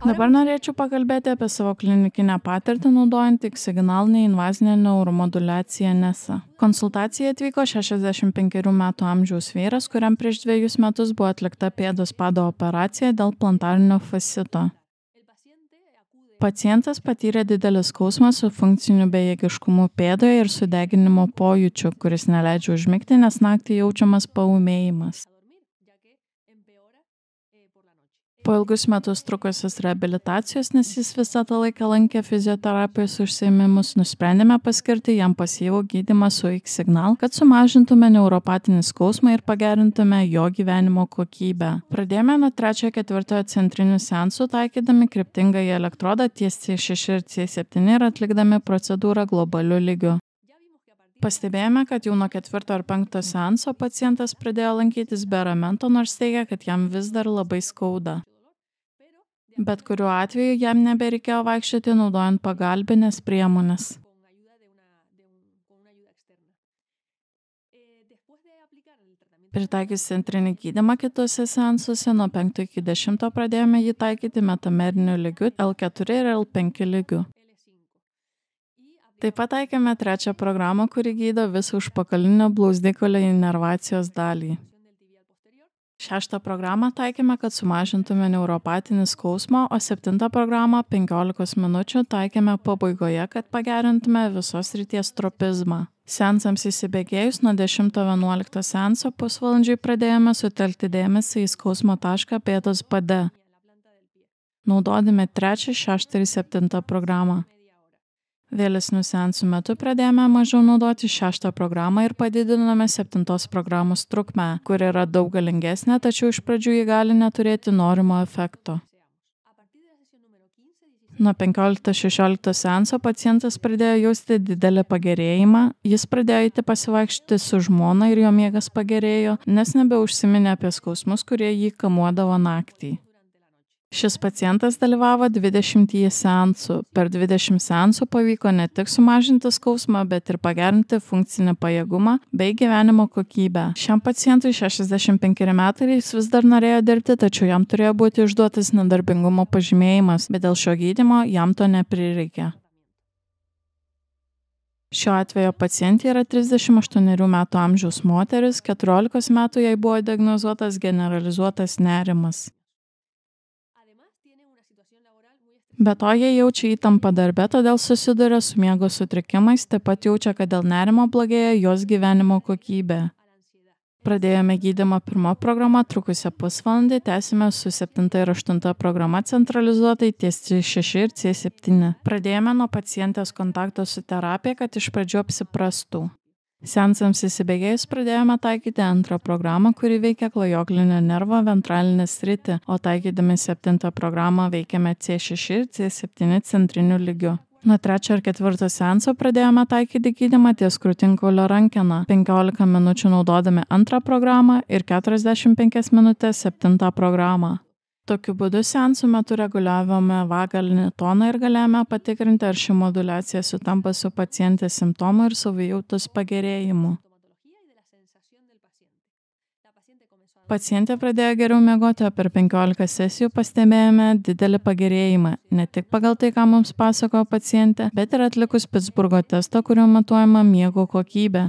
Dabar norėčiau pakalbėti apie savo klinikinę patirtį naudojant tik signalinę invazinę neuromoduliaciją NESA. Konsultacija atvyko 65 metų amžiaus vyras, kuriam prieš 2 metus buvo atlikta pėdos pado operacija dėl plantarinio fascito. Pacientas patyrė didelį skausmą su funkciniu bejėgiškumu pėdoje ir sudeginimo pojūčiu, kuris neleidžia užmigti, nes naktį jaučiamas paūmėjimas. Po ilgus metus trukusios reabilitacijos, nes jis visą tą laiką lankė fizioterapijos užsiėmimus, nusprendėme paskirti jam pasyvų gydymą su X signal, kad sumažintume neuropatinį skausmą ir pagerintume jo gyvenimo kokybę. Pradėjome nuo 3-4 centrinių seansų, taikydami kryptingąjį elektrodą ties C6 ir C7 ir atlikdami procedūrą globaliu lygiu. Pastebėjome, kad jau nuo 4 ar 5 seanso pacientas pradėjo lankytis be ramento, nors teigia, kad jam vis dar labai skauda. Bet kuriuo atveju jam nebereikėjo vaikščioti naudojant pagalbinės priemonės. Pritaikius centrinį gydymą kitose seansuose nuo 5 iki 10 pradėjome jį taikyti metameriniu lygiu L4 ir L5 lygiu. Taip pat taikėme 3 programą, kuri gydo visą užpakalinio blauzdikolio inervacijos dalį. 6 programą taikėme, kad sumažintume neuropatinį skausmą, o 7 programą 15 minučių taikėme pabaigoje, kad pagerintume visos srities tropizmą. Seansams įsibėgėjus nuo 10-11 seanso pusvalandžiui pradėjome sutelkti dėmesį į skausmo tašką pėdos pade, naudodami 3, 6 ir 7 programą. Vėlesnių seansų metu pradėjome mažiau naudoti 6 programą ir padidinome 7 programos trukmę, kuri yra daug galingesnė, tačiau iš pradžių ji gali neturėti norimo efekto. Nuo 15-16 seanso pacientas pradėjo jausti didelį pagerėjimą, jis pradėjo eiti pasivaikščioti su žmona ir jo miegas pagerėjo, nes nebeužsiminė apie skausmus, kurie jį kamuodavo naktį. Šis pacientas dalyvavo 20 seansų. Per 20 seansų pavyko ne tik sumažinti skausmą, bet ir pagerinti funkcinį pajėgumą bei gyvenimo kokybę. Šiam pacientui 65 metai ir jis vis dar norėjo dirbti, tačiau jam turėjo būti išduotas nedarbingumo pažymėjimas, bet dėl šio gydymo jam to neprireikė. Šiuo atveju pacientė yra 38 metų amžiaus moteris, 14 metų jai buvo diagnozuotas generalizuotas nerimas. Be to, jie jaučia įtampą darbe, todėl susiduria su miego sutrikimais, taip pat jaučia, kad dėl nerimo blogėja jos gyvenimo kokybė. Pradėjome gydymą 1 programa, trukusią pusvalandį, tęsime su 7 ir 8 programa centralizuotai ties C6 ir C7. Pradėjome nuo pacientės kontakto su terapija, kad iš pradžių apsiprastų. Seansams įsibėgėjus pradėjome taikyti 2 programą, kuri veikia klajoklinio nervo ventralinę sritį, o taikydami 7 programą veikiame C6 ir C7 centriniu lygiu. Nuo 3 ir 4 seanso pradėjome taikyti gydymą ties krūtinkaulio rankena, 15 minučių naudodami 2 programą ir 45 minutės 7 programą. Tokiu būdu seansų metu reguliavome vagalinį toną ir galėjome patikrinti, ar ši moduliacija sutampa su pacientės simptomų ir savijautos pagerėjimu. Pacientė pradėjo geriau miegoti, o per 15 sesijų pastebėjome didelį pagerėjimą, ne tik pagal tai, ką mums pasakojo pacientė, bet ir atlikus Pittsburgo testą, kurio matuojama miego kokybė,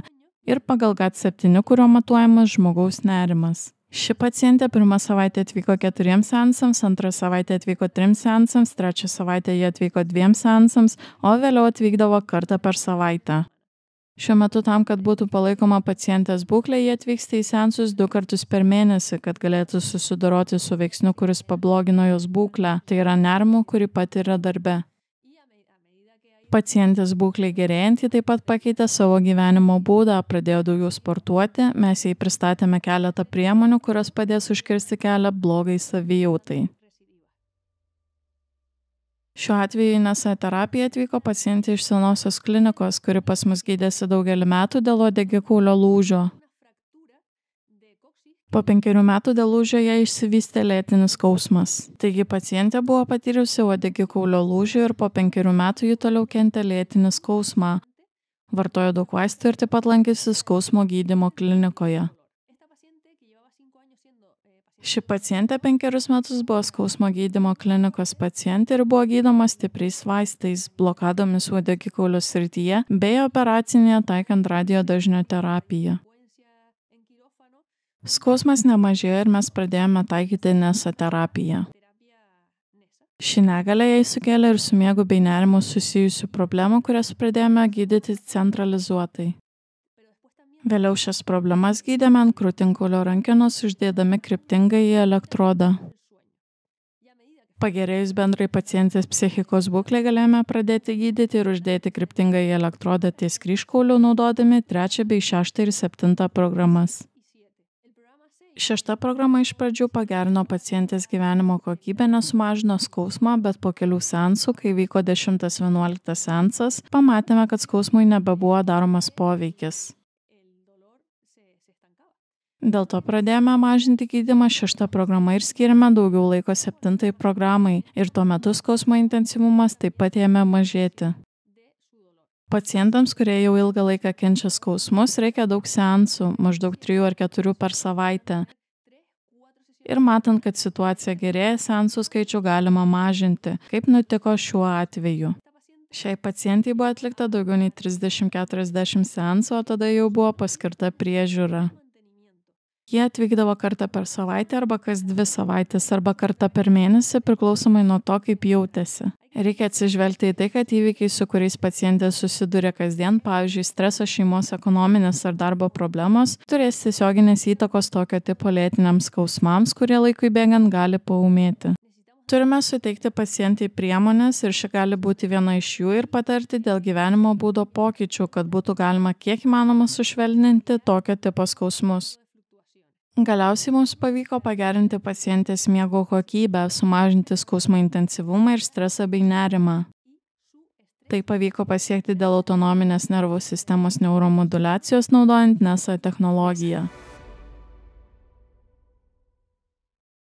ir pagal GAT7, kurio matuojamas žmogaus nerimas. Ši pacientė 1 savaitę atvyko 4 seansams, 2 savaitę atvyko 3 seansams, 3 savaitę jie atvyko 2 seansams, o vėliau atvykdavo kartą per savaitę. Šiuo metu tam, kad būtų palaikoma pacientės būklė, jie atvyksta į seansus 2 kartus per mėnesį, kad galėtų susidoroti su veiksniu, kuris pablogino jos būklę, tai yra nerimu, kurį patiria darbe. Pacientės būklei gerėjant, ji taip pat pakeitė savo gyvenimo būdą, pradėjo daugiau sportuoti, mes jai pristatėme keletą priemonių, kurios padės užkirsti kelią blogai savijautai. Šiuo atveju į NESA terapiją atvyko pacientė iš senosios klinikos, kuri pas mus gydėsi daugelį metų dėl uodegikaulio lūžio. Po 5 metų dėl lūžio jai išsivystė lėtinis skausmas. Taigi pacientė buvo patyrusi uodegikaulio lūžį ir po 5 metų ji toliau kentė lėtinį skausmą. Vartojo daug vaistų ir taip pat lankėsi skausmo gydymo klinikoje. Ši pacientė 5 metus buvo skausmo gydymo klinikos pacientė ir buvo gydoma stipriais vaistais, blokadomis uodegikaulio srityje bei operacinėje taikant radiodažnio terapiją. Skausmas nemažėjo ir mes pradėjome taikyti NESA terapiją. Ši negalia jai sukėlė ir su miegu bei nerimu susijusių problemų, kurias pradėjome gydyti centralizuotai. Vėliau šias problemas gydėme ant krūtinkaulio rankenos uždėdami kryptingai į elektrodą. Pagerėjus bendrai pacientės psichikos būklei galėjome pradėti gydyti ir uždėti kryptingai į elektrodą ties kryžkauliu naudodami 3 bei 6 ir 7 programas. 6 programa iš pradžių pagerino pacientės gyvenimo kokybę, nesumažino skausmą, bet po kelių seansų, kai vyko 10-11 seansas, pamatėme, kad skausmui nebebuvo daromas poveikis. Dėl to pradėjome mažinti gydymą 6 programa ir skyrėme daugiau laiko 7 programai ir tuo metu skausmo intensyvumas taip pat ėmė mažėti. Pacientams, kurie jau ilgą laiką kenčia skausmus, reikia daug seansų, maždaug 3 ar 4 per savaitę. Ir matant, kad situacija gerėja, seansų skaičių galima mažinti, kaip nutiko šiuo atveju. Šiai pacientai buvo atlikta daugiau nei 30-40 seansų, o tada jau buvo paskirta priežiūra. Jie atvykdavo kartą per savaitę arba kas 2 savaitės arba kartą per mėnesį, priklausomai nuo to, kaip jautėsi. Reikia atsižvelgti į tai, kad įvykiai, su kuriais pacientė susiduria kasdien, pavyzdžiui, stresas, šeimos, ekonominės ar darbo problemos, turės tiesioginės įtakos tokio tipo lėtiniams skausmams, kurie laikui bėgant gali paūmėti. Turime suteikti pacientai priemonės ir ši gali būti viena iš jų ir patarti dėl gyvenimo būdo pokyčių, kad būtų galima kiek įmanoma sušvelninti tokio tipo skausmus. Galiausiai mums pavyko pagerinti pacientės miego kokybę, sumažinti skausmo intensyvumą ir stresą bei nerimą. Tai pavyko pasiekti dėl autonominės nervų sistemos neuromoduliacijos naudojant NESA technologiją.